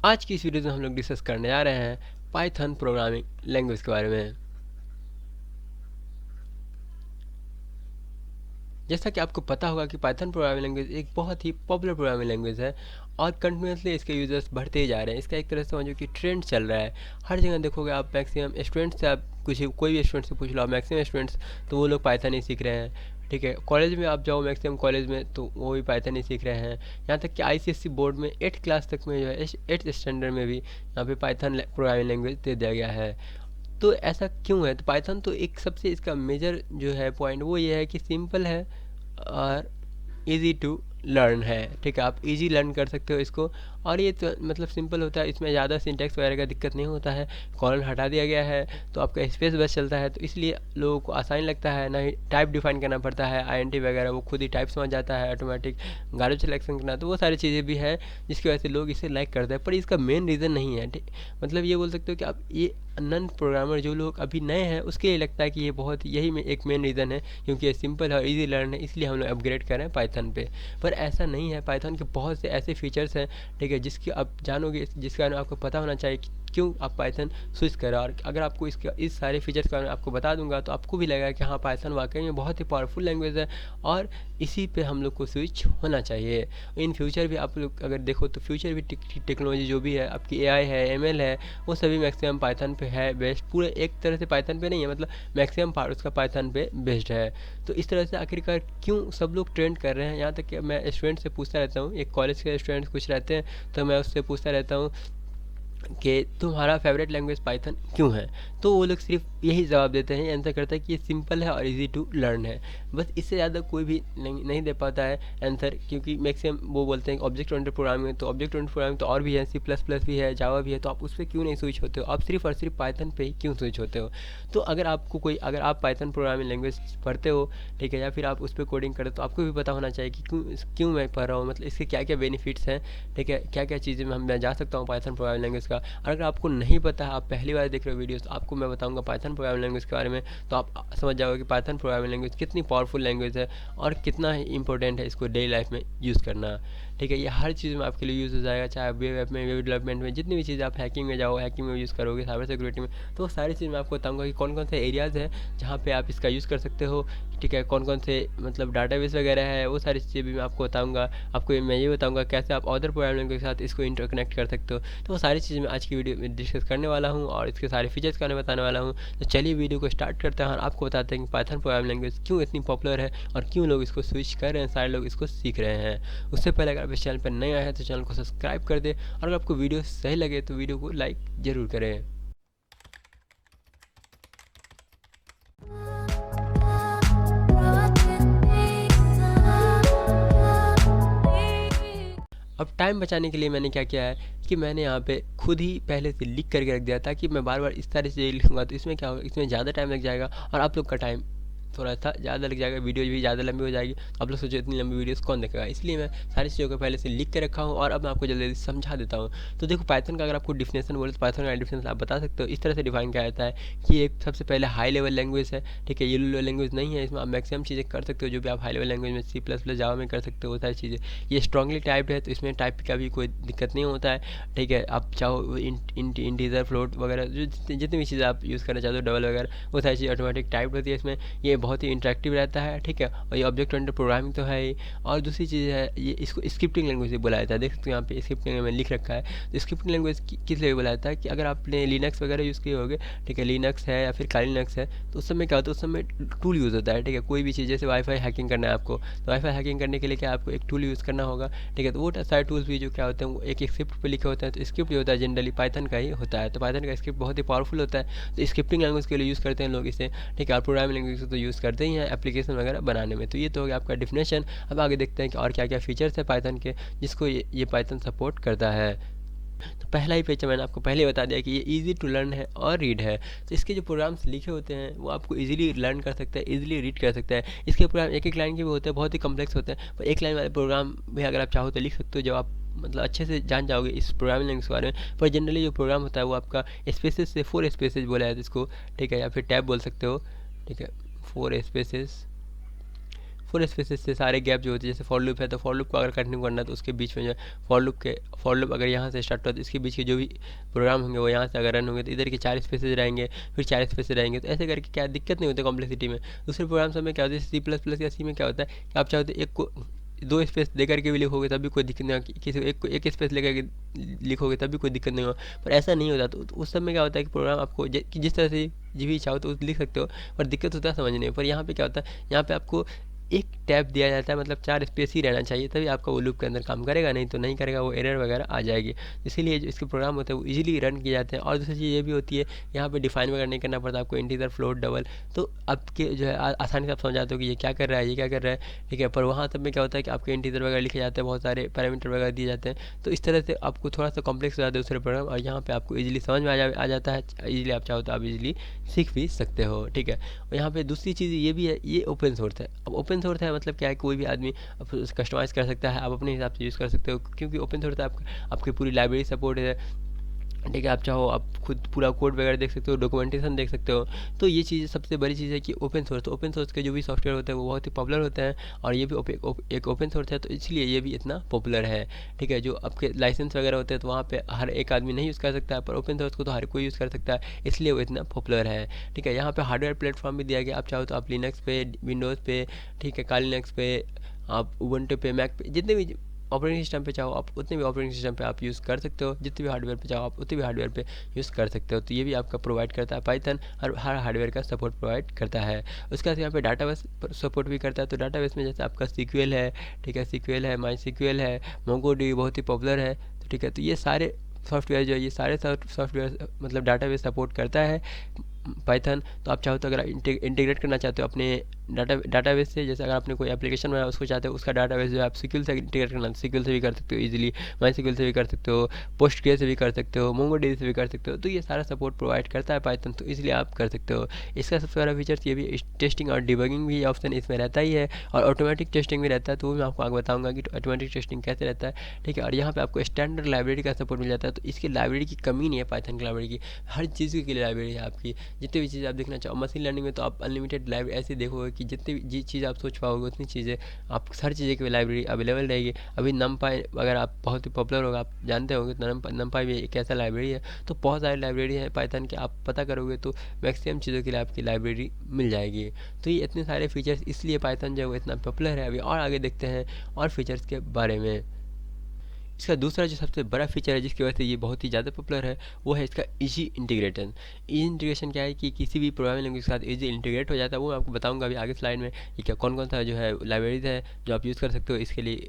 आज की इस वीडियो में हम लोग डिस्कस करने जा रहे हैं पाइथन प्रोग्रामिंग लैंग्वेज के बारे में। जैसा कि आपको पता होगा कि पाइथन प्रोग्रामिंग लैंग्वेज एक बहुत ही पॉपुलर प्रोग्रामिंग लैंग्वेज है और कंटिन्यूसली इसके यूजर्स बढ़ते ही जा रहे हैं। इसका एक तरह से समझो कि ट्रेंड चल रहा है। हर जगह देखोगे आप, मैक्सिमम स्टूडेंट्स से आप कुछ कोई भी स्टूडेंट से पूछ लो, मैक्सिमम स्टूडेंट्स तो वो लोग पाइथन ही सीख रहे हैं। ठीक है, कॉलेज में आप जाओ, मैक्सिमम कॉलेज में तो वो भी पाइथन ही सीख रहे हैं। यहाँ तक कि आईसीएसई बोर्ड में 8th क्लास तक में जो है, 8th स्टैंडर्ड में भी यहाँ पे पाइथन प्रोग्रामिंग लैंग्वेज दे दिया गया है। तो ऐसा क्यों है? तो पाइथन तो एक सबसे इसका मेजर जो है पॉइंट वो ये है कि सिंपल है और इजी टू लर्न है। ठीक है, आप इजी लर्न कर सकते हो इसको। और ये तो मतलब सिंपल होता है, इसमें ज़्यादा सिंटैक्स वगैरह का दिक्कत नहीं होता है। कॉलन हटा दिया गया है तो आपका स्पेस बस चलता है, तो इसलिए लोगों को आसान लगता है। ना ही टाइप डिफाइन करना पड़ता है, आईएनटी वगैरह वो खुद ही टाइप समझ जाता है, ऑटोमेटिक गार्बेज सिलेक्शन करना, तो वो सारी चीज़ें भी है जिसकी वजह से लोग इसे लाइक करते हैं। पर इसका मेन रीज़न नहीं है। ठीक, मतलब ये बोल सकते हो कि आप ये नन प्रोग्रामर जो लोग अभी नए हैं उसके लिए लगता है कि ये बहुत यही में एक मेन रीज़न है, क्योंकि ये सिंपल है और इजी लर्न है, इसलिए हम लोग अपग्रेड कर रहे हैं पाइथन पे। पर ऐसा नहीं है। पाइथन के बहुत से ऐसे फीचर्स हैं, ठीक है, जिसकी आप जानोगे, जिसके बारे में आपको पता होना चाहिए कि क्यों आप पाइथन स्विच करें। और अगर आपको इसके इस सारे फीचर्स के बारे में आपको बता दूंगा तो आपको भी लगेगा कि हाँ, पाइथन वाकई में बहुत ही पावरफुल लैंग्वेज है और इसी पे हम लोग को स्विच होना चाहिए। इन फ्यूचर भी आप लोग अगर देखो तो फ्यूचर भी टेक्नोलॉजी जो भी है आपकी एआई है, एमएल है, वो सभी मैक्सिमम पाइथन पे है बेस्ड। पूरे एक तरह से पाइथन पे नहीं है, मतलब मैक्सिमम पार्ट उसका पाइथन पे बेस्ड है। तो इस तरह से आखिरकार क्यों सब लोग ट्रेंड कर रहे हैं। यहाँ तक कि मैं स्टूडेंट से पूछता रहता हूँ, एक कॉलेज के स्टूडेंट्स कुछ रहते हैं तो मैं उससे पूछता रहता हूँ कि तुम्हारा फेवरेट लैंग्वेज पाइथन क्यों है। तो वो लोग सिर्फ यही जवाब देते हैं, आंसर करता है कि ये सिंपल है और इजी टू लर्न है। बस इससे ज़्यादा कोई भी नहीं दे पाता है आंसर, क्योंकि मैक्सिमम वो बोलते हैं ऑब्जेक्ट ओरिएंटेड प्रोग्रामिंग है, तो ऑब्जेक्ट ओरिएंटेड प्रोग्रामिंग तो और भी है, सी प्लस प्लस भी है, जावा भी है, तो आप उस पर क्यों नहीं स्विच होते हो? आप सिर्फ और सिर्फ पाइथन पे ही क्यों स्विच होते हो? तो अगर आप पाइथन प्रोग्रामिंग लैंग्वेज पढ़ते हो, ठीक है, या फिर आप उस पर कोडिंग करते हो, तो आपको भी पता होना चाहिए कि क्यों मैं पढ़ रहा हूँ, मतलब इसके क्या क्या बेनिफिट्स हैं, ठीक है, क्या क्या चीज़ें मैं जा सकता हूँ पाइथन प्रोग्रामिंग लैंग्वेज का। और अगर आपको नहीं पता है, आप पहली बार देख रहे हो वीडियोस, तो आपको मैं बताऊंगा पाइथन प्रोग्रामिंग लैंग्वेज के बारे में, तो आप समझ जाओगे कि पाइथन प्रोग्रामिंग लैंग्वेज कितनी पावरफुल लैंग्वेज है और कितना ही इंपॉर्टेंट है इसको डेली लाइफ में यूज़ करना। ठीक है, ये हर चीज़ में आपके लिए यूज़ हो जाएगा, चाहे वेब ऐप में, वेब डेवलपमेंट में, जितनी भी चीज़ आप हैकिंग में जाओ, हैकिंग में यूज़ करोगे, साइबर सिक्योरिटी में, तो वो सारी चीज़ मैं आपको बताऊंगा कि कौन कौन से एरियाज़ हैं जहाँ पे आप इसका यूज़ कर सकते हो। ठीक है, कौन कौन से मतलब डाटाबेस वगैरह है, वो सारी चीज़ें भी मैं आपको बताऊंगा। आपको मैं ये बताऊंगा कैसे आप अदर प्रोग्रामिंग के साथ इसको इंटरकनेक्ट कर सकते हो। तो वो सारी चीज़ें मैं आज की वीडियो में डिस्कस करने वाला हूँ और इसके सारे फीचर्स के बारे में बताने वाला हूँ। तो चलिए वीडियो को स्टार्ट करते हैं और आपको बताते हैं कि पाइथन प्रोग्रामिंग लैंग्वेज क्यों इतनी पॉपुलर है और क्यों लोग इसको स्विच कर रहे हैं, सारे लोग इसको सीख रहे हैं। उससे पहले अगर आप इस चैनल पर नए आए हैं तो चैनल को सब्सक्राइब कर दे, और अगर आपको वीडियो सही लगे तो वीडियो को लाइक ज़रूर करें। अब टाइम बचाने के लिए मैंने क्या किया है कि मैंने यहाँ पे खुद ही पहले से लिख करके रख दिया, ताकि मैं बार बार इस तरह से लिखूंगा तो इसमें क्या होगा, इसमें ज़्यादा टाइम लग जाएगा और आप लोग का टाइम थोड़ा सा ज़्यादा लग जाएगा, वीडियो भी ज़्यादा लंबी हो जाएगी। आप लोग सोचो इतनी लंबी वीडियोस कौन देखेगा, इसलिए मैं सारी चीज़ों को पहले से लिख के रखा हूँ और अब मैं आपको जल्दी जल्दी समझा देता हूँ। तो देखो, पाइथन का अगर आपको डिफिनेशन बोले तो पाइथन का डिफिनेशन आप बता सकते हो, इस तरह से डिफाइन किया जाता है कि एक सबसे पहले हाई लेवल लैंग्वेज है। ठीक है, ये लो लैंग्वेज नहीं है, इसमें आप मैक्सिमम चीज़ें कर सकते हो जो भी आप हाई लेवल लैंग्वेज में सी प्लस प्लस जावा में कर सकते हो, वो सारी चीज़ें। ये स्ट्रांगली टाइप्ड है तो इसमें टाइप का भी कोई दिक्कत नहीं होता है। ठीक है, आप चाहो इंटीजर फ्लोट वगैरह जो जितनी भी चीज़ें आप यूज़ करना चाहते हो, डबल वगैरह, वो सारी चीज़ ऑटोमेटिक टाइप होती है इसमें। ये बहुत ही इंटरेक्टिव रहता है। ठीक है, और ये ऑब्जेक्ट ओरिएंटेड प्रोग्रामिंग तो है ही। और दूसरी चीज़ है, ये इसको स्क्रिप्टिंग लैंग्वेज भी बोला जाता है। देख सकते हो यहाँ पे स्क्रिप्टिंग में लिख रखा है। तो स्क्रिप्टिंग लैंग्वेज किस लिए बोला जाता है कि अगर आपने लिनक्स वगैरह यूज़ किए होगे, ठीक है, लिनक्स है या फिर काली लिनक्स है, तो उस समय क्या होता है, उस समय टूल यूज़ होता है। ठीक है, कोई भी चीज़ जैसे वाईफाई हैकिंग करना है आपको, तो वाईफाई हैकिंग करने के लिए क्या आपको एक टूल यूज़ करना होगा। ठीक है, तो वो सारे टूल्स भी जो क्या होते हैं वो एक स्क्रिप्ट पे लिखे होते हैं। तो स्क्रिप्ट जो होता है जनरली पाइथन का ही होता है, तो पाइथन का स्क्रिप्ट बहुत ही पावरफुल होता है, तो स्क्रिप्टिंग लैंग्वेज के लिए यूज़ करते हैं लोग इसे। ठीक है, और प्रोग्रामिंग लैंग्वेज तो यूज़ करते ही हैं एप्लीकेशन वगैरह बनाने में। तो ये तो हो गया आपका डिफिनेशन। अब आगे देखते हैं कि और क्या क्या फीचर्स है पाइथन के जिसको ये पाइथन सपोर्ट करता है। तो पहला ही फीचर मैंने आपको पहले बता दिया कि ये इजी टू लर्न है और रीड है। तो इसके जो प्रोग्राम्स लिखे होते हैं वो आपको इजीली लर्न कर सकते हैं, इजीली रीड कर सकते हैं। इसके प्रोग्राम एक एक लाइन के भी होते हैं, बहुत ही कम्प्लेक्स होते हैं, पर एक लाइन वाले प्रोग्राम भी अगर आप चाहो तो लिख सकते हो, जब आप मतलब अच्छे से जान जाओगे इस प्रोग्रामिंग लैंग्वेज के बारे में। पर जनरली जो प्रोग्राम होता है वो आपका स्पेसेस से 4 स्पेसेस बोला है इसको। ठीक है, या फिर टैब बोल सकते हो। ठीक है, 4 स्पेसेस फॉर स्पेसेस से सारे गैप जो होते हैं, जैसे फॉर लूप है तो फॉर लूप को अगर कंटिन्यू करना है तो उसके बीच में जो है फॉर लूप अगर यहाँ से स्टार्ट हुआ तो इसके बीच के जो भी प्रोग्राम होंगे वो यहाँ से अगर रन होंगे तो इधर के 4 स्पेसेज रहेंगे, फिर 4 स्पेसेज रहेंगे, तो ऐसे करके क्या दिक्कत नहीं होती कॉम्प्लेक्सिटी में। दूसरे प्रोग्राम सब में क्या होता है, सी प्लस प्लस या सी में क्या होता है कि आप चाहो तो एक को 2 स्पेस दे करके भी लिखोगे तब भी कोई दिक्कत नहीं होगी, किसी को एक स्पेस लेकर के लिखोगे तब भी कोई दिक्कत नहीं होगा। पर ऐसा नहीं होता, तो उस सब में क्या होता है कि प्रोग्राम आपको कि जिस तरह से भी चाहो तो लिख सकते हो, पर दिक्कत होता है समझने में। पर यहाँ पे क्या होता है, यहाँ पे आपको एक टैब दिया जाता है, मतलब 4 स्पेस ही रहना चाहिए तभी आपका वो लूप के अंदर काम करेगा, नहीं तो नहीं करेगा, वो एरर वगैरह आ जाएगी। इसीलिए जो इसके प्रोग्राम होते हैं वो इजीली रन किए जाते हैं। और दूसरी चीज़ ये भी होती है, यहाँ पे डिफाइन वगैरह नहीं करना पड़ता आपको, इंटीजर फ्लोट डबल, तो आपके जो है आसानी से आप समझ जाते हो कि ये क्या कर रहा है, ये क्या कर रहा है, ठीक है। पर वहाँ सब में क्या होता है कि आपके इंटीजर वगैरह लिखे जाते हैं, बहुत सारे पैरामीटर वगैरह दिए जाते हैं, तो इस तरह से आपको थोड़ा सा कॉम्प्लेक्स हो जाता है दूसरे प्रोग्राम, और यहाँ पे आपको इजीली समझ में आ जाता है, इजीली आप चाहो तो आप इजीली सीख भी सकते हो, ठीक है। और यहाँ पे दूसरी चीज़ ये भी है, ये ओपन सोर्स है। अब ओपन सोर्स है मतलब क्या है, कोई भी आदमी कस्टमाइज़ कर सकता है, आप अपने हिसाब से यूज़ कर सकते हो, क्योंकि ओपन सोर्स है, आपकी पूरी लाइब्रेरी सपोर्ट है, ठीक है। आप चाहो आप खुद पूरा कोड वगैरह देख सकते हो, डॉक्यूमेंटेशन देख सकते हो। तो ये चीज़ सबसे बड़ी चीज़ है कि ओपन सोर्स के जो भी सॉफ्टवेयर होते हैं वो बहुत ही पॉपुलर होते हैं, और ये भी एक ओपन सोर्स है, तो इसलिए ये भी इतना पॉपुलर है, ठीक है। जो आपके लाइसेंस वगैरह होते हैं तो वहाँ पे हर एक आदमी नहीं यूज़ कर सकता है, पर ओपन सोर्स को तो हर कोई यूज़ कर सकता है, इसलिए वो इतना पॉपुलर है, ठीक है। यहाँ पे हार्डवेयर प्लेटफॉर्म भी दिया गया, आप चाहो तो आप लिनक्स पे, विंडोज़ पे, ठीक है, काली लिनक्स पे, आप उबंटू पे, मैक पे, जितने भी ऑपरेटिंग सिस्टम पे चाहो आप उतने भी ऑपरेटिंग सिस्टम पे आप यूज़ कर सकते हो, जितने भी हार्डवेयर पे चाहो आप उतने भी हार्डवेयर पे यूज़ कर सकते हो। तो ये भी आपका प्रोवाइड करता है पाइथन, हर हार्डवेयर का सपोर्ट प्रोवाइड करता है। उसके बाद यहाँ पे डाटाबेस सपोर्ट भी करता है, तो डाटाबेस में जैसे आपका सीक्वल है, ठीक है, सीक्वल है, माई सीक्वल है, मोंगोडीबी बहुत ही पॉपुलर है, तो ठीक है। तो ये सारे सॉफ्टवेयर जो है, ये सारे सॉफ्टवेयर मतलब डाटाबेस सपोर्ट करता है पाइथन। तो आप चाहो तो अगर इंटीग्रेट करना चाहते हो अपने डाटाबेस से, जैसे अगर आपने कोई एप्लीकेशन बनाया उसको चाहते हो उसका डाटाबेस जो है आप सिक्वल से इंटीग्रेट करना, सिक्वल से भी कर सकते हो इजीली, माई सिक्वल से भी कर सकते हो, पोस्टग्रे से भी कर सकते हो, मोंगोडीबी से भी कर सकते हो। तो ये सारा सपोर्ट प्रोवाइड करता है पाइथन, तो इसलिए आप कर सकते हो। इसका सबसे बड़ा फीचर्स ये भी, टेस्टिंग और डिबगिंग भी ऑप्शन इसमें रहता ही है, और ऑटोमेटिक टेस्टिंग भी रहता है, तो वो मैं आपको आगे बताऊंगा कि ऑटोमेटिक टेस्टिंग कैसे रहता है, ठीक है। और यहाँ पे आपको स्टैंडर्ड लाइब्रेरी का सपोर्ट मिल जाता है, तो इसकी लाइब्रेरी की कमी नहीं है पाइथन की लाइब्रेरी की, हर चीज़ के लिए लाइब्रेरी है आपकी, जितनी भी चीज़ आप देखना चाहो। मशीन लर्निंग में तो आप अनलिमिटेड लाइब्रेरी ऐसे देखोगे कि जितनी भी चीज़ आप सोच पाओगे उतनी चीज़ें आप हर चीज़ की लाइब्रेरी अवेलेबल रहेगी। अभी नमपाई अगर आप बहुत ही पॉपुलर होगा, आप जानते होंगे, तो नमपाई भी एक ऐसा लाइब्रेरी है, तो बहुत सारी लाइब्रेरी है पाइथन के, आप पता करोगे तो मैक्सिमम चीज़ों के लिए आपकी लाइब्रेरी मिल जाएगी। तो ये इतने सारे फीचर्स, इसलिए पाइथन जो है वो इतना पॉपुलर है। अभी और आगे देखते हैं और फीचर्स के बारे में। इसका दूसरा जो सबसे बड़ा फीचर है जिसकी वजह से ये बहुत ही ज़्यादा पॉपुलर है, वो है इसका इजी इंटीग्रेशन। इजी इंटीग्रेशन क्या है कि किसी भी प्रोग्रामिंग लैंग्वेज के साथ इजी इंटीग्रेट हो जाता है, वो मैं आपको बताऊंगा अभी आगे स्लाइड में कि क्या कौन कौन सा जो है लाइब्रेरीज है जो आप यूज़ कर सकते हो इसके लिए,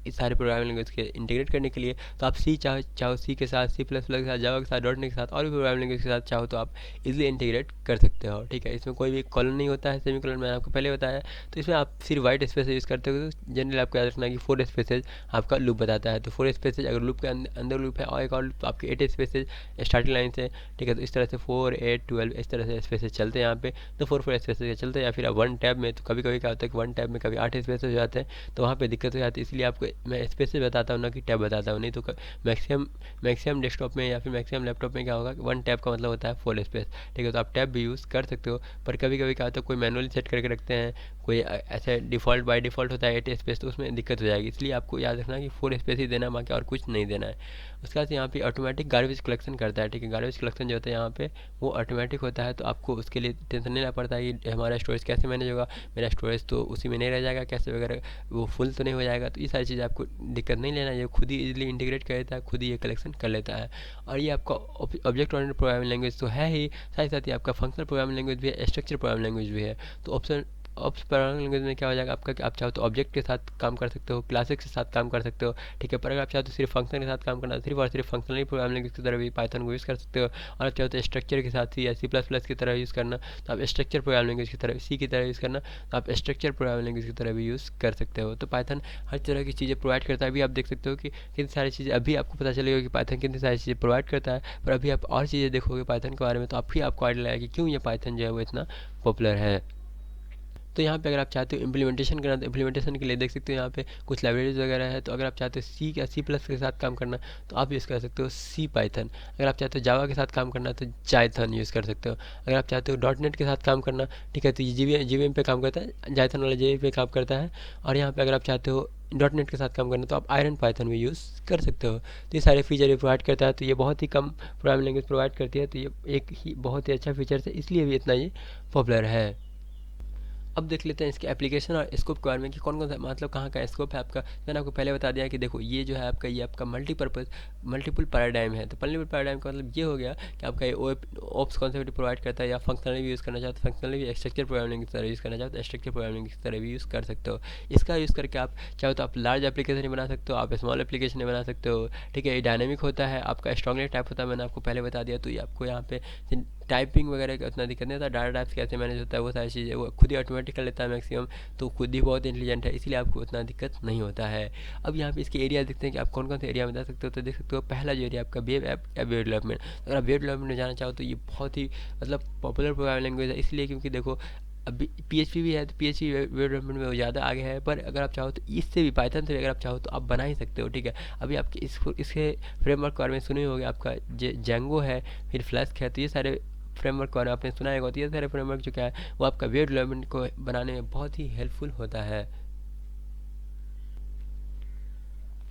इस सारे प्रोग्रामिंग लैंग्वेज के इंटीग्रेट करने के लिए। तो आप सी चाहो सी के साथ, सी प्लस प्लस के साथ, जावा के साथ, डॉट नेट के साथ, और भी प्रोग्रामिंग लैंग्वेज के साथ चाहो तो आप इजीली इंटीग्रेट कर सकते हो, ठीक है। इसमें कोई भी कॉलन नहीं होता है, सेमी कॉलन मैंने आपको पहले बताया। तो इसमें आप सिर्फ वाइट स्पेस यूज़ करते हो, तो जनरली आपको याद रखना है कि 4 स्पेसेज आपका लूप बताता है। तो 4 स्पेसेज अगर लूप के अंदर लूप है, और एक और लूप तो आपके 8 स्पेसेज स्टार्टिंग लाइन से, ठीक है। तो इस तरह से 4, 8, 12 इस तरह से स्पेसेज चलते हैं यहाँ पे, तो 4 स्पेसेज चलते हैं। या फिर वन टैब में, तो कभी कभी क्या होता है कि वन टैब में कभी 8 स्पेसेज हो जाते हैं, तो वहाँ पे दिक्कत हो जाती है। इसलिए आपको मैं स्पेसेज बताता हूँ ना कि टैब बताता हूँ, नहीं तो मैक्सिमम डेस्कटॉप में या फिर मैक्सिमम लैपटॉप में क्या होगा, वन टैब का मतलब होता है 4 स्पेस, ठीक है। तो आप टैब भी यूज़ कर सकते हो, पर कभी कभी क्या होता है कोई मैनुअली सेट करके रखते हैं, कोई ऐसे डिफ़ॉल्ट बाय डिफ़ॉल्ट होता है 8 स्पेस, तो उसमें दिक्कत हो जाएगी। इसलिए आपको याद रखना कि 4 स्पेस ही देना है, बाकी और कुछ नहीं देना है। उसके बाद यहाँ पे ऑटोमेटिक गार्बेज कलेक्शन करता है, ठीक है। गार्बेज कलेक्शन जो होता है यहाँ पे वो ऑटोमेटिक होता है, तो आपको उसके लिए टेंशन नहीं लेना पड़ता है कि हमारा स्टोरेज कैसे मैनेज होगा, मेरा स्टोरेज तो उसी में नहीं रह जाएगा कैसे वगैरह, वो फुल तो नहीं हो जाएगा। तो ये सारी चीज़ आपको दिक्कत नहीं लेना, ये खुद ही इजीली इंटीग्रेट कर लेता है, खुद ही ये कलेक्शन कर लेता है। और ये आपका ऑब्जेक्ट ओरिएंटेड प्रोग्रामिंग लैंग्वेज तो है ही, साथ ही साथ ही आपका फंक्शनल प्रोग्रामिंग लैंग्वेज भी है, स्ट्रक्चर प्रोग्रामिंग लैंग्वेज भी है। तो ऑप्स प्रोग्रामिंग लैंग्वेज में क्या हो जाएगा आपका कि आप चाहो तो ऑब्जेक्ट के साथ काम कर सकते हो, क्लासेस के साथ काम कर सकते हो, ठीक है। पर अगर आप चाहो तो सिर्फ फंक्शन के साथ काम करना, सिर्फ और सिर्फ फंक्शनली प्रोग्रामिंग लैंग्वेज की तरह भी पाइथन को यूज़ कर सकते हो। और आप चाहो तो स्ट्रक्चर के साथ ही या सी प्लस प्लस की तरह यूज़ करना, तो आप स्ट्रक्चर प्रोग्रामिंग लैंग्वेज की तरह, सी की तरह यूज़ करना, तो आप स्ट्रक्चर प्रोग्रामिंग लैंग्वेज की तरह भी यूज़ कर सकते हो। तो पाइथन हर तरह की चीज़ें प्रोवाइड करता है। अभी आप देख सकते हो कि कितनी सारी चीज़ें, अभी आपको पता चलेगा कि पाइथन कितनी सारी चीज़ें प्रोवाइड करता है, पर अभी आप और चीज़ें देखोगे पाइथन के बारे में तो आपको आइडिया लगेगा कि क्यों ये पाइथन जो है वो इतना पॉपुलर है। तो यहाँ पे अगर आप चाहते हो इम्प्लीमेंटेशन करना, तो इम्प्लीमेंटेशन के लिए देख सकते हो यहाँ पे कुछ लाइब्रेरीज वगैरह है। तो अगर आप चाहते हो सी या सी प्लस के साथ काम करना तो आप यूज़ कर सकते हो सी पाइथन। अगर आप चाहते हो जावा के साथ काम करना तो जाइथन यूज़ कर सकते हो। अगर आप चाहते हो डॉट नेट के साथ काम करना, ठीक है, तो ये जी वी एम पे काम करता है, जाइथन वाला जे पे काम करता है। और यहाँ पे अगर आप चाहते हो डॉट नेट के साथ काम करना तो आप आयरन पाइथन भी यूज़ कर सकते हो। तो ये सारे फीचर ये प्रोवाइड करता है। तो ये बहुत ही कम प्रोग्रामिंग लैंग्वेज प्रोवाइड करती है। तो ये एक ही बहुत ही अच्छा फीचर है, इसलिए भी इतना ये पॉपुलर है। अब देख लेते हैं इसके एप्लीकेशन और स्कोप के बारे में कि कौन कौन सा मतलब कहाँ का स्कोप है आपका। मैंने आपको पहले बता दिया कि देखो ये जो है आपका, ये आपका मल्टीपर्पज़ मल्टीपल पैराडाइम है। तो मल्टीपल पैराडाइम का मतलब ये हो गया कि आपका ये ओप्स कॉन्सेप्ट प्रोवाइड करता है, या फंक्शनली भी यूज़ करना चाहते हो फंक्शनली भी, स्ट्रक्चर प्रोग्रामिंग की तरह यूज़ करना चाहते हो स्ट्रक्चर प्रोग्रामिंग की तरह भी यूज़ कर सकते हो। इसका यूज़ करके आप चाहो तो आप लार्ज एप्लीकेशन बना सकते हो, आप स्मॉल एप्लीकेशन बना सकते हो, ठीक है। ये डायनेमिक होता है, आपका स्ट्रॉन्गली टाइप होता है, मैंने आपको पहले बता दिया। तो ये आपको यहाँ पे टाइपिंग वगैरह का उतना दिक्कत नहीं होता। डाटा टाइप्स कैसे मैनेज होता है वो सारी चीज़ें वो खुद ही ऑटोमेटिक कर लेता है मैक्सिमम। तो खुद ही बहुत इंटेलिजेंट है, इसलिए आपको उतना दिक्कत नहीं होता है। अब यहाँ पे इसके एरिया देखते हैं कि आप कौन कौन से एरिया में जा सकते हो। तो देख सकते हो पहला जो एरिया आपका वेब ऐप या वेब डेवलपमेंट। अगर आप वेब डेवलपमेंट में जाना चाहो तो ये बहुत ही मतलब पॉपुलर प्रोग्रामिंग लैंग्वेज है, इसलिए क्योंकि देखो अभी पीएचपी भी है, तो पीएचपी वेब डेवलपमेंट में वो ज़्यादा आगे है। पर अगर आप चाहो तो इससे भी पाइथन से भी अगर आप चाहो तो आप बना ही सकते हो, ठीक है। अभी आपके इसके फ्रेमवर्क के बारे में सुने होंगे, आपका जेंगो है, फिर फ्लैस्क है। तो ये सारे फ्रेमवर्क के बारे में आपने सुना होगा। तो ये सारे फ्रेमवर्क जो क्या है वो आपका वेब डेवलपमेंट को बनाने में बहुत ही हेल्पफुल होता है,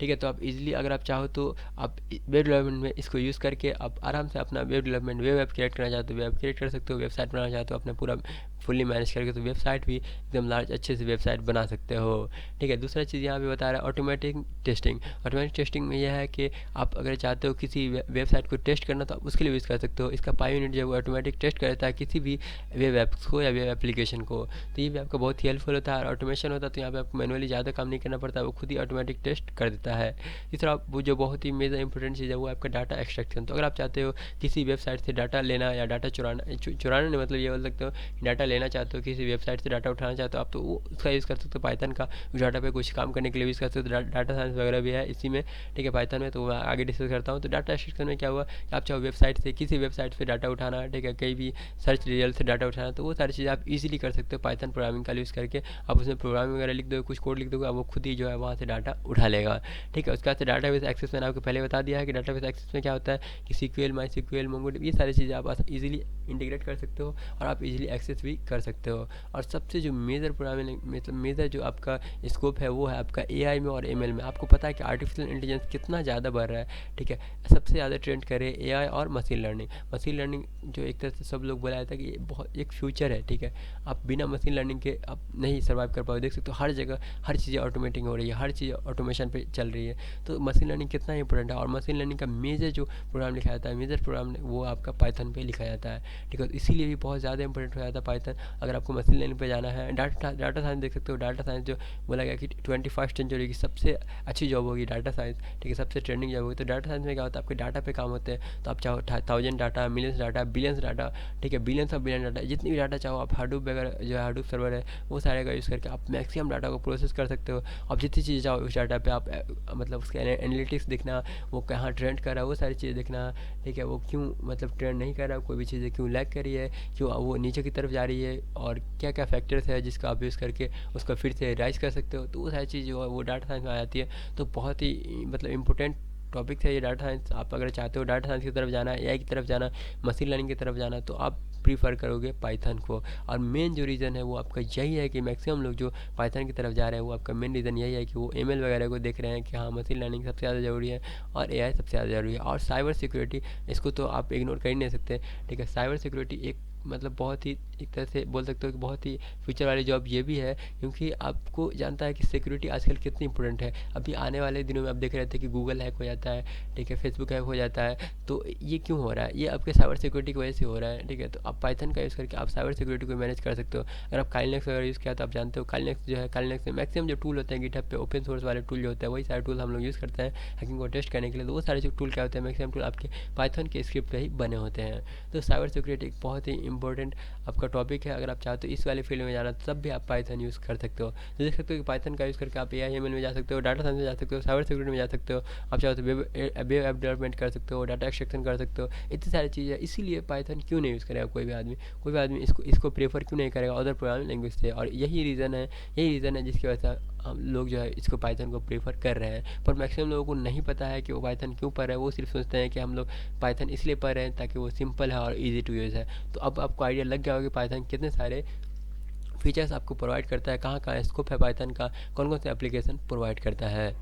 ठीक है। तो आप इजीली अगर आप चाहो तो आप वेब डेवलपमेंट में इसको यूज़ करके आप आराम से अपना web development web app create करना चाहते हो वेब क्रिएट कर सकते हो। वेबसाइट बनाना चाहते हो अपना पूरा फुल्ली मैनेज करके तो वेबसाइट भी एकदम लार्ज अच्छे से वेबसाइट बना सकते हो, ठीक है। दूसरा चीज़ यहाँ पे बता रहा है ऑटोमेटिक टेस्टिंग। ऑटोमेटिक टेस्टिंग में यह है कि आप अगर चाहते हो किसी वेबसाइट को टेस्ट करना तो आप उसके लिए यूज़ कर सकते हो। इसका पाई यूनिट जो है वो ऑटोमेटिक टेस्ट करता है किसी भी वेब ऐप्स को या वेब एप्लीकेशन को। तो ये भी आपका बहुत ही हेल्पफुल होता है और ऑटोमेशन होता है। तो यहाँ पे आपको मैनुअली ज़्यादा काम नहीं करना पड़ता है, वो खुद ही ऑटोमेटिक टेस्ट कर देता है। तीसरा वो जो बहुत ही मेजर इंपॉर्टेंट चीज़ है वो आपका डाटा एक्सट्रैक्शन। तो अगर आप चाहते हो किसी वेबसाइट से डाटा लेना या डाटा चुराना नहीं, मतलब ये बोल सकते हो डाटा लेना चाहते हो किसी वेबसाइट से डाटा उठाना चाहते हो आप, तो वो उसका यूज़ कर सकते हो पाइथन का। उस डाटा पे कुछ काम करने के लिए यूज़ कर सकते हो। डाटा साइंस वगैरह भी है इसी में, ठीक है, पाइथन में। तो मैं आगे डिस्कस करता हूँ। तो डाटा एक्सट्रैक्शन में क्या हुआ कि आप चाहो वेबसाइट से किसी वेबसाइट से डाटा उठाना, ठीक है, कहीं भी सर्च रिजल्ट से डाटा उठाना, तो वो सारी चीज़ें आप इजीली कर सकते हो पाइथन प्रोग्रामिंग का यूज़ करके। आप उसमें प्रोग्रामिंग वगैरह लिख दो, कुछ कोड लिख दोगे, वो खुद ही जो है वहाँ से डाटा उठा लेगा, ठीक है। उसके बाद से डाटा बेस एक्सेस मैंने आपको पहले बता दिया है कि डाटा बेस एक्सेस में क्या होता है कि सीक्वल, माई सीक्वल, मोंगोडीबी, ये सारी चीज़ें आप इजीली इंटीग्रेट कर सकते हो और आप इजीली एक्सेस भी कर सकते हो। और सबसे जो मेजर प्रोग्रामिंग मतलब मेजर जो आपका स्कोप है वो है आपका एआई में और एमएल में। आपको पता है कि आर्टिफिशियल इंटेलिजेंस कितना ज़्यादा बढ़ रहा है, ठीक है। सबसे ज़्यादा ट्रेंड करे एआई और मशीन लर्निंग। मशीन लर्निंग जो एक तरह से सब लोग बोला था कि ये बहुत एक फ्यूचर है, ठीक है। आप बिना मशीन लर्निंग के आप नहीं सर्वाइव कर पाओगे। देख सकते हो हर जगह हर चीज़ें ऑटोमेटिंग हो रही है, हर चीज़ ऑटोमेशन पे चल रही है। तो मशीन लर्निंग कितना इंपॉर्टेंट है। और मशीन लर्निंग का मेजर जो प्रोग्राम लिखा जाता है, मेजर प्रोग्राम वो आपका पाइथन पे लिखा जाता है, ठीक है। इसीलिए भी बहुत ज़्यादा इंपॉर्टेंट हो जाता है पाइथन। अगर आपको मशीन लर्निंग पे जाना है, डाटा साइंस देख सकते हो। डाटा साइंस जो बोला गया कि 21st सेंचुरी की सबसे अच्छी जॉब होगी डाटा साइंस, ठीक है, सबसे ट्रेंडिंग जॉब होगी। तो डाटा साइंस में क्या होता है आपके डाटा पे काम होते हैं। तो आप चाहो 1000 data, millions data, billions data, ठीक है, बिलियंस ऑफ बिलियन डाटा, जितनी भी डाटा चाहो आप हडूप वगैरह जो है हडूप सर्वर है वो सारे का यूज़ करके आप मैक्सिमम डाटा को प्रोसेस कर सकते हो। आप जितनी चीज़ें चाहो उस डाटा पे आप मतलब उसके एनालिटिक्स देखना, वो कहाँ ट्रेंड कर रहा है वो सारी चीज़ें देखना, ठीक है, वो क्यों मतलब ट्रेंड नहीं कर रहा है, कोई भी चीज़ें क्यों लैग कर रही है, क्यों वो नीचे की तरफ जा रही है, और क्या क्या फैक्टर्स है जिसका आप यूज़ करके उसको फिर से राइज कर सकते हो। तो वो सारी चीज़ जो है वो डाटा साइंस में आ जाती है। तो बहुत ही मतलब इंपॉर्टेंट टॉपिक है ये डाटा साइंस। आप अगर चाहते हो डाटा साइंस की तरफ जाना, एआई की तरफ जाना, मशीन लर्निंग की तरफ जाना, तो आप प्रीफर करोगे पाइथन को। और मेन जो रीज़न है वो आपका यही है कि मैक्सिमम लोग जो पाइथन की तरफ जा रहे हैं वो आपका मेन रीज़न यही है कि वो एमएल वगैरह को देख रहे हैं कि हाँ मशीन लर्निंग सबसे ज़्यादा ज़रूरी है और एआई सबसे ज़्यादा ज़रूरी है। और साइबर सिक्योरिटी, इसको तो आप इग्नोर कर ही नहीं सकते, ठीक है। साइबर सिक्योरिटी एक मतलब बहुत ही एक तरह से बोल सकते हो कि बहुत ही फ्यूचर वाली जॉब ये भी है, क्योंकि आपको जानता है कि सिक्योरिटी आजकल कितनी इंपॉर्टेंट है। अभी आने वाले दिनों में आप देख रहे थे कि गूगल हैक हो जाता है, ठीक है, फेसबुक हैक हो जाता है। तो ये क्यों हो रहा है, ये आपके साइबर सिक्योरिटी की वजह से हो रहा है, ठीक है। तो आप पाइथन का यूज़ करके आप साइबर सिक्योरिटी को मैनेज कर सकते हो। अगर आप काइलिनेक्स वगैरह यूज़ किया तो आप जानते हो काइलिनेक्स जो है, काइलिनेक्स में मैक्सिमम जो टूल होते हैं गिटहब पे ओपन सोर्स वाले टूल जो होते हैं वही सारे टूल हम लोग यूज़ करते हैं हैकिंग को टेस्ट करने के लिए। तो वो सारे जो टूल क्या होते हैं मैक्सिमम टूल आपके पाइथन के स्क्रिप्ट पे ही बने होते हैं। तो साइबर सिक्योरिटी एक बहुत ही इंपॉर्टेंट आपका टॉपिक है, अगर आप चाहते हो इस वाले फील्ड में जाना तब भी आप पाइथन यूज़ कर सकते हो। तो देख सकते हो कि पाइथन का यूज़ करके आप AI/ML में जा सकते हो, डाटा साइंस में जा सकते हो, साइबर सिक्योरिटी में जा सकते हो, आप चाहो तो वेब ऐप डेवलपमेंट कर सकते हो, डाटा एक्सट्रैक्शन कर सकते हो, इतनी सारी चीज़ें। इसीलिए पाइथन क्यों नहीं यूज़ करेगा कोई भी आदमी इसको इसको प्रेफर क्यों नहीं करेगा अदर प्रोग्रामिंग लैंग्वेज से। और यही रीज़न है जिसकी वजह से हम लोग जो है इसको पाइथन को प्रेफर कर रहे हैं। पर मैक्सिमम लोगों को नहीं पता है कि वो पाइथन क्यों पढ़ रहे हैं, वो सिर्फ सोचते हैं कि हम लोग पाइथन इसलिए पढ़ रहे हैं ताकि वो सिंपल है और ईजी टू यूज़ है। तो अब आपको आइडिया लग गया होगा कि पाइथन कितने सारे फीचर्स आपको प्रोवाइड करता है, कहाँ कहाँ स्कोप है पाइथन का, कौन कौन से एप्लीकेशन प्रोवाइड करता है।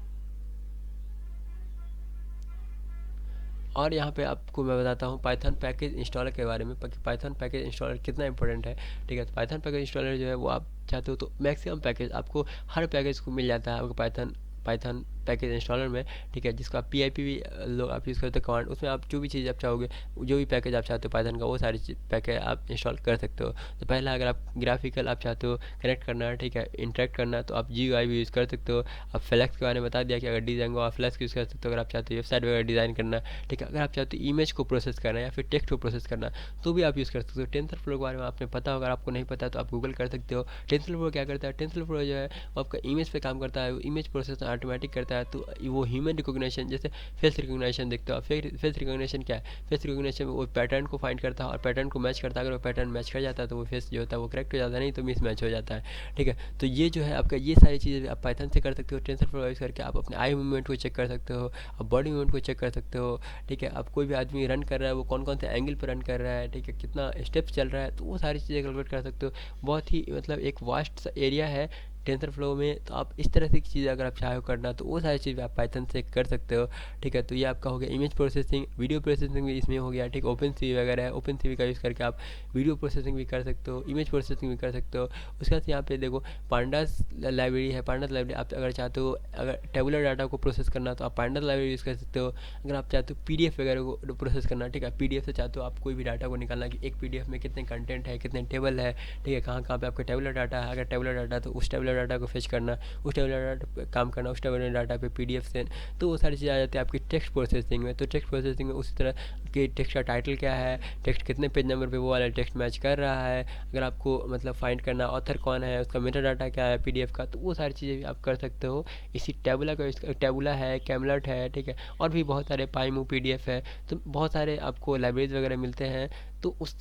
और यहाँ पे आपको मैं बताता हूँ पाइथन पैकेज इंस्टॉलर के बारे में, पाइथन पैकेज इंस्टॉलर कितना इंपॉर्टेंट है। ठीक है, तो पाइथन पैकेज इंस्टॉलर जो है वो आप चाहते हो तो मैक्सिमम पैकेज आपको हर पैकेज को मिल जाता है आपको पाइथन पाइथन पैकेज इंस्टॉलर में। ठीक है, जिसको आप PIP भी लोग आप यूज़ करते हो कमांड, उसमें आप जो भी चीज़ आप चाहोगे, जो भी पैकेज आप चाहते हो पाइथन का, वो सारी पैकेज आप इंस्टॉल कर सकते हो। तो पहला अगर आप ग्राफिकल आप चाहते हो कनेक्ट करना है, ठीक है, इंटरेक्ट करना है, तो आप GUI भी यूज़ कर सकते हो। अब फ्लैक्स के बारे में बता दिया कि अगर डिज़ाइन को आप फ्लैक्स यूज़ कर सकते हो, अगर आप चाहते हो वेबसाइट वगैरह डिज़ाइन करना। ठीक है, अगर आप चाहते हो इमेज को प्रोसेस करना या फिर टेक्स्ट को प्रोसेस करना तो भी आप यूज़ कर सकते हो। टेंसरफ्लो के बारे में आपने पता होगा, अगर आपको नहीं पता है तो आप गूगल कर सकते हो। टेंसरफ्लो क्या करता है, टेंसरफ्लो जो है वो आपका इमेज पे काम करता है, इमेज प्रोसेस ऑटोमेटिक करता है। तो वो ह्यूमन रिकॉग्निशन, जैसे फेस रिकॉग्निशन देखते हो आप, फेस रिकॉग्निशन क्या है, फेस रिकॉग्निशन में वो पैटर्न को फाइंड करता है और पैटर्न को मैच करता है। अगर वो पैटर्न मैच कर जाता है तो वो फेस जो होता है वो करेक्ट हो जाता है, नहीं तो मिस मैच हो जाता है। ठीक है, तो ये जो है आपका ये सारी चीज़ें आप पाइथन से कर सकते हो। टेंसरफ्लो यूज़ करके आप अपने आई मूवमेंट को चेक कर सकते हो, आप बॉडी मूवमेंट को चेक कर सकते हो। ठीक है, आप कोई भी आदमी रन कर रहा है वो कौन कौन से एंगल पर रन कर रहा है, ठीक है, कितना स्टेप्स चल रहा है, तो वो सारी चीज़ें कैलकुलेट कर सकते हो। बहुत ही मतलब एक वास्ट सा एरिया है टेंसरफ्लो में। तो आप इस तरह से की चीज़ें अगर आप चाहो करना तो वो सारी चीज़ें आप पाइथन से कर सकते हो। ठीक है, तो ये आपका हो गया इमेज प्रोसेसिंग, वीडियो प्रोसेसिंग भी इसमें हो गया। ठीक, OpenCV वगैरह है, OpenCV का यूज़ करके आप वीडियो प्रोसेसिंग भी कर सकते हो, इमेज प्रोसेसिंग भी कर सकते हो। उसके बाद यहाँ पे देखो पांडास लाइब्रेरी है, पांडास लाइब्रेरी आप अगर चाहते हो अगर टेबुलर डाटा को प्रोसेस करना तो आप पांडास लाइब्रेरी यूज़ कर सकते हो। अगर आप चाहते हो PDF वगैरह को प्रोसेस करना, ठीक है, PDF से चाहते हो आप कोई भी डाटा को निकालना कि एक PDF में कितने कंटेंट है, कितने टेबल है, ठीक है, कहाँ कहाँ पे आपका टेबुलर डाटा है। अगर टेबुलर डाटा तो उस टेबुलर डाटा को फेच करना, उस टेबुलर डाटा पे काम करना, उस टेबुलर डाटा पे PDF से, तो वो सारी चीज़ें आ जाती है आपकी टेक्स्ट प्रोसेसिंग में। तो टेक्स्ट प्रोसेसिंग में उसी तरह कि टेक्स्ट का टाइटल क्या है, टेक्स्ट कितने पेज नंबर पे वो वाला टेक्स्ट मैच कर रहा है, अगर आपको मतलब फाइंड करना ऑथर कौन है, उसका मेटा डाटा क्या है PDF का, तो वो सारी चीज़ें भी आप कर सकते हो इसी टेबुला का। टेबुला है, कैमलट है, ठीक है, और भी बहुत सारे पाईमू PDF है, तो बहुत सारे आपको लाइब्रेरीज वगैरह मिलते हैं। तो उस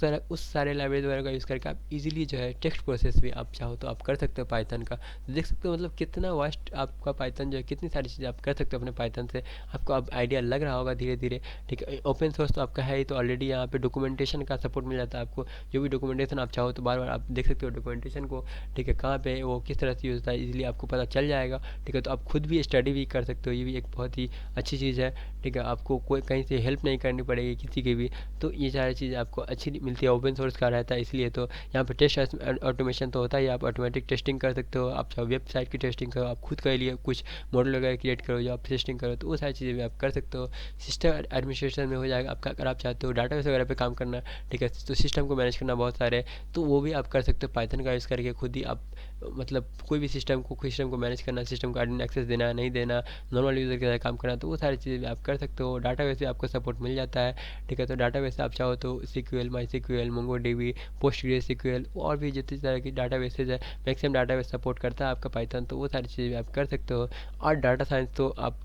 सारे लाइब्रेरीज वगैरह का यूज़ करके आप इजीली जो है टेक्स्ट प्रोसेस भी आप चाहो तो आप कर सकते हो पाइथन का। देख सकते हो मतलब कितना वास्ट आपका पाइथन जो है, कितनी सारी चीज़ें आप कर सकते हो अपने पाइथन से। आपको अब आइडिया लग रहा होगा धीरे धीरे। ठीक है, ओपन सोर्स तो आपका है ही, तो ऑलरेडी यहाँ पे डॉक्यूमेंटेशन का सपोर्ट मिल जाता है आपको। जो भी डॉक्यूमेंटेशन आप चाहो तो बार बार आप देख सकते हो डॉक्यूमेंटेशन को। ठीक है, कहाँ पे वो किस तरह से यूज़ होता है इजीली आपको पता चल जाएगा। ठीक है, तो आप खुद भी स्टडी भी कर सकते हो, ये भी एक बहुत ही अच्छी चीज़ है। ठीक है, आपको कोई कहीं से हेल्प नहीं करनी पड़ेगी किसी की भी, तो ये सारी चीज़ें आपको अच्छी मिलती है। ओपन सोर्स का रहता है इसलिए। तो यहाँ पे टेस्ट ऑटोमेशन तो होता ही, आप ऑटोमेटिक टेस्टिंग कर सकते हो, आप चाहे वेबसाइट की टेस्टिंग करो, आप खुद के लिए कुछ मॉडल वगैरह क्रिएट करो जो आप टेस्टिंग करो, तो वो सारी चीज़ें भी आप कर सकते हो। सिस्टम एडमिनिस्ट्रेशन में हो जाएगा आपका, अगर आप चाहते हो डाटाबेस वगैरह पे काम करना, ठीक है, तो सिस्टम को मैनेज करना बहुत सारे, तो वो भी आप कर सकते हो पाइथन का यूज़ करके। खुद ही आप मतलब कोई भी सिस्टम को मैनेज करना, सिस्टम को एडमिन एक्सेस देना नहीं देना, नॉर्मल यूज़र के साथ काम करना, तो वो सारी चीज़ें भी आप कर सकते हो। डाटाबेस भी आपको सपोर्ट मिल जाता है। ठीक है, तो डाटाबेस आप चाहो तो SQL, MySQL, MongoDB, PostgreSQL और भी जितनी तरह की डाटाबेसेज है, मैक्सिमम डाटाबेस सपोर्ट करता है आपका पाइथन, तो वो सारी चीज़ें भी आप कर सकते हो। और डाटा साइंस तो आप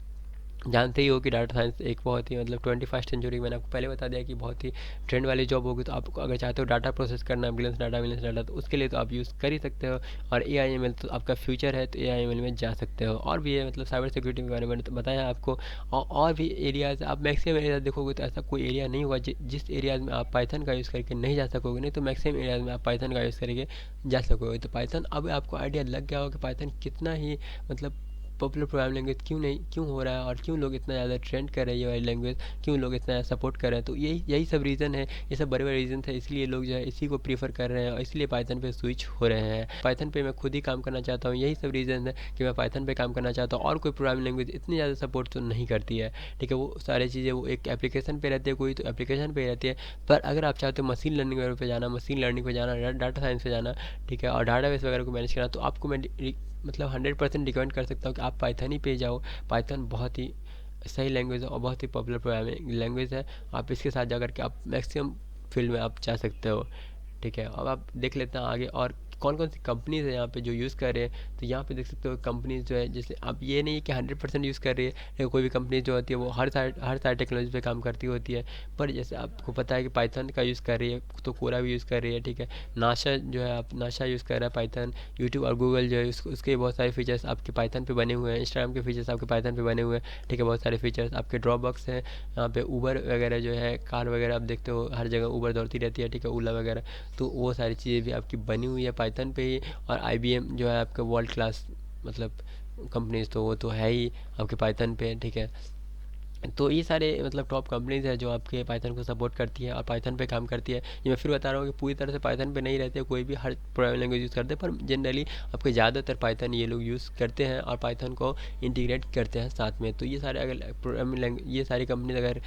जानते ही हो कि डाटा साइंस एक बहुत ही मतलब 21st सेंचुरी, मैंने आपको पहले बता दिया कि बहुत ही ट्रेंड वाली जॉब होगी। तो आपको अगर चाहते हो डाटा प्रोसेस करना, मिलियंस डाटा, तो उसके लिए तो आप यूज़ कर ही सकते हो। और AI/ML तो आपका फ्यूचर है, तो AI/ML में जा सकते हो। और भी है मतलब साइबर सिक्योरिटी के बारे में तो बताया आपको। और भी एरियाज़ आप मैक्सिमम एरियाज देखोगे तो ऐसा कोई एरिया नहीं होगा जिस एरियाज़ में आप पाइथन का यूज़ करके नहीं जा सकोगे, नहीं तो मैक्सिमम एरियाज़ में आप पाइथन का यूज़ करके जा सकोगे। तो पाइथन अब आपको आइडिया लग गया होगा कि पाइथन कितना ही मतलब पॉपुलर प्रोग्रामिंग लैंग्वेज क्यों हो रहा है, और क्यों लोग इतना ज़्यादा ट्रेंड कर रहे हैं ये वाली लैंग्वेज, क्यों लोग इतना सपोर्ट कर रहे हैं। तो यही सब रीज़न है, ये सब बड़े बड़े रीज़न थे, इसलिए लोग जो है इसी को प्रीफर कर रहे हैं और इसलिए पाइथन पे स्विच हो रहे हैं। पाइथन पे मैं खुद ही काम करना चाहता हूँ, यही सब रीज़न है कि मैं पाइथन पे काम करना चाहता हूँ। और कोई प्रोग्रामिंग लैंग्वेज इतनी ज़्यादा सपोर्ट तो नहीं करती है। ठीक है, वो सारी चीज़ें वो एक एप्लीकेशन पे रहती है, कोई तो एप्लीकेशन पे रहती है। पर अगर आप चाहते हो मशीन लर्निंग पे जाना, डाटा साइंस पे जाना, ठीक है, और डाटाबेस वगैरह को मैनेज करना, तो आपको मैं मतलब 100% रिकमेंड कर सकता हूँ कि आप पाइथन ही पे जाओ। पाइथन बहुत ही सही लैंग्वेज है और बहुत ही पॉपुलर प्रोग्रामिंग लैंग्वेज है। आप इसके साथ जा करके आप मैक्सिमम फील्ड में आप जा सकते हो। ठीक है। अब आप देख लेते हैं आगे और कौन कौन सी कंपनीज है यहाँ पे जो यूज़ कर रहे हैं। तो यहाँ पे देख सकते हो कंपनीज जो है, जैसे अब ये नहीं है कि 100% यूज़ कर रही है, लेकिन कोई भी कंपनी जो होती है वो हर सारे टेक्नोलॉजी पे काम करती होती है। पर जैसे आपको पता है कि पाइथन का यूज़ कर रही है, तो कोरा भी यूज़ कर रही है, ठीक है। नासा जो है, आप नासा यूज़ कर रहा है पाइथन। यूट्यूब और गूगल जो है उसके बहुत सारे फीचर्स आपके पाइथन पे बने हुए हैं। इंस्टाग्राम के फीचर्स आपके पाइथन पे बने हुए हैं, ठीक है। बहुत सारे फीचर्स आपके ड्रॉपबॉक्स हैं, यहाँ पे उबर वगैरह जो है, कार वगैरह आप देखते हो हर जगह उबर दौड़ती रहती है, ठीक है, ओला वगैरह। तो वो सारी चीज़ें भी आपकी बनी हुई है पाइथन पे ही। और आईबीएम जो है आपका वर्ल्ड क्लास मतलब कंपनीज, तो वो तो है ही आपके पाइथन पे, ठीक है। तो ये सारे मतलब टॉप कंपनीज है जो आपके पाइथन को सपोर्ट करती है और पाइथन पे काम करती है। ये मैं फिर बता रहा हूँ कि पूरी तरह से पाइथन पे नहीं रहते, कोई भी हर प्रोग्रामिंग लैंग्वेज यूज़ करते हैं, पर जनरली आपके ज़्यादातर पाइथन ये लोग यूज़ करते हैं और पाइथन को इंटीग्रेट करते हैं साथ में। तो ये सारे अगर प्रोग्रामिंग लैंग्वेज, ये सारी कंपनीज अगर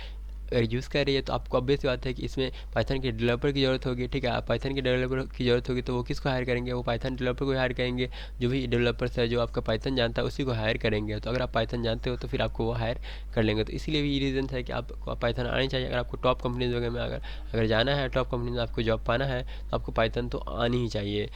यूज़ कर रही है, तो आपको ऑब्वियस बात है कि इसमें पाइथन के डेवलपर की ज़रूरत होगी, ठीक है। आप पाइथन के डेवलपर की ज़रूरत होगी, तो वो किसको हायर करेंगे? वो पाइथन डेवलपर को हायर करेंगे। जो भी डेवलपर्स है जो आपका पाइथन जानता है उसी को हायर करेंगे। तो अगर आप पाइथन जानते हो तो फिर आपको वो हायर कर लेंगे। तो इसीलिए भी ये रीज़न है कि आपको पाइथन आनी चाहिए। अगर आपको टॉप कंपनीज वगैरह में अगर अगर जाना है, टॉप कंपनी में आपको जॉब पाना है, तो आपको पाइथन तो आनी ही चाहिए।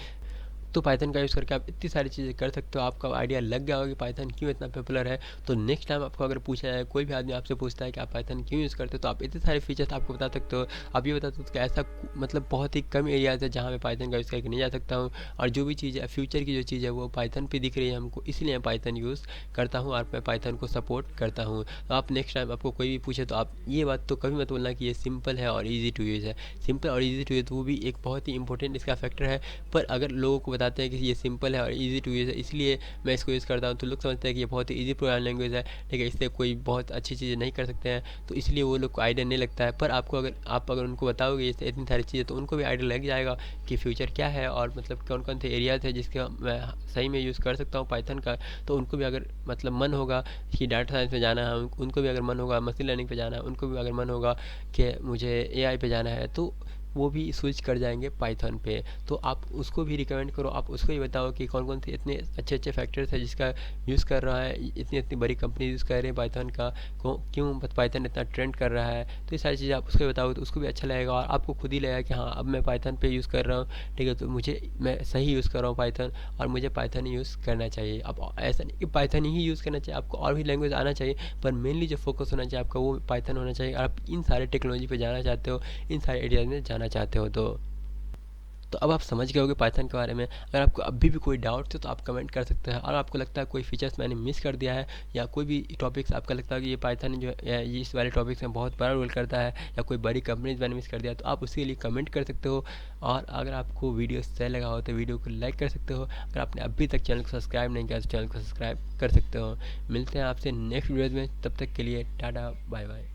तो पाइथन का यूज़ करके आप इतनी सारी चीज़ें कर सकते हो। आपका आइडिया लग गया होगा कि पाइथन क्यों इतना पॉपुलर है। तो नेक्स्ट टाइम आपको अगर पूछा जाए, कोई भी आदमी आपसे पूछता है कि आप पाइथन क्यों यूज़ करते हो, तो आप इतने सारे फीचर्स आपको बता सकते हो। आप ये बता सकते हो कि ऐसा मतलब बहुत ही कम एरियाज़ है जहाँ मैं पाइथन का यूज़ करके नहीं जा सकता हूँ। और जो भी चीज़ है, फ्यूचर की जो चीज़ है वो पाइथन पे दिख रही है हमको, इसलिए मैं पाइथन यूज़ करता हूँ और मैं पाइथन को सपोर्ट करता हूँ। तो आप नेक्स्ट टाइम आपको कोई भी पूछे तो आप ये बात तो कभी मत बोलना कि ये सिंपल है और ईजी टू यूज़ है। सिंपल और ईजी टू यूज़ वो भी एक बहुत ही इंपॉर्टेंट इसका फैक्टर है। पर अगर लोगों को बताते हैं कि ये सिंपल है और इजी टू यूज़ है इसलिए मैं इसको यूज़ करता हूँ, तो लोग समझते हैं कि ये बहुत ही इजी प्रोग्रामिंग लैंग्वेज है, ठीक है, इससे कोई बहुत अच्छी चीज़ें नहीं कर सकते हैं, तो इसलिए वो लोग को आइडिया नहीं लगता है। पर आपको अगर उनको बताओगे इससे इतनी सारी चीज़ें, तो उनको भी आइडिया लग जाएगा कि फ्यूचर क्या है और मतलब कौन कौन से एरियाज़ है जिसके मैं सही में यूज़ कर सकता हूँ पाइथन का। तो उनको भी अगर मतलब मन होगा कि डाटा साइंस में जाना है, उनको भी अगर मन होगा मशीन लर्निंग पे जाना है, उनको भी अगर मन होगा कि मुझे एआई पे जाना है, तो वो भी स्विच कर जाएंगे पाइथन पे। तो आप उसको भी रिकमेंड करो, आप उसको ही बताओ कि कौन कौन से इतने अच्छे अच्छे फैक्टर्स है जिसका यूज़ कर रहा है, इतनी इतनी बड़ी कंपनी यूज़ कर रहे हैं पाइथन का, क्यों पाइथन इतना ट्रेंड कर रहा है। तो ये सारी चीज़ें आप उसको बताओ तो उसको भी अच्छा लगेगा और आपको खुद ही लगेगा कि हाँ अब मैं पाइथन पे यूज़ कर रहा हूँ, ठीक है, तो मैं सही यूज़ कर रहा हूँ पाइथन और मुझे पाइथन ही यूज़ करना चाहिए। अब ऐसा नहीं कि पाइथन ही यूज़ करना चाहिए, आपको और भी लैंग्वेज आना चाहिए, पर मेनली जो फोकस होना चाहिए आपका वो पाइथन होना चाहिए। और आप इन सारे टेक्नोलॉजी पे जाना चाहते हो, इन सारे एरियाज में जाना चाहते हो, तो अब आप समझ गए होगे पाइथन के बारे में। अगर आपको अभी भी कोई डाउट हो तो आप कमेंट कर सकते हैं। और आपको लगता है कोई फीचर्स मैंने मिस कर दिया है या कोई भी टॉपिक्स आपका लगता है कि ये पाइथन जो है ये इस वाले टॉपिक्स में बहुत बड़ा रोल करता है या कोई बड़ी कंपनीज मैंने मिस कर दिया, तो आप उसके लिए कमेंट कर सकते हो। और अगर आपको वीडियो सही लगा हो तो वीडियो को लाइक कर सकते हो। अगर आपने अभी तक चैनल को सब्सक्राइब नहीं किया तो चैनल को सब्सक्राइब कर सकते हो। मिलते हैं आपसे नेक्स्ट वीडियोज़ में, तब तक के लिए टाटा बाय बाय।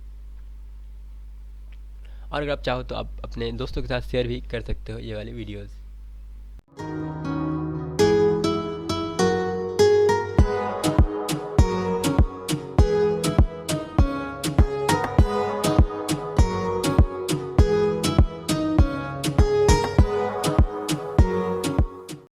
और अगर आप चाहो तो आप अपने दोस्तों के साथ शेयर भी कर सकते हो ये वाली वीडियोज़।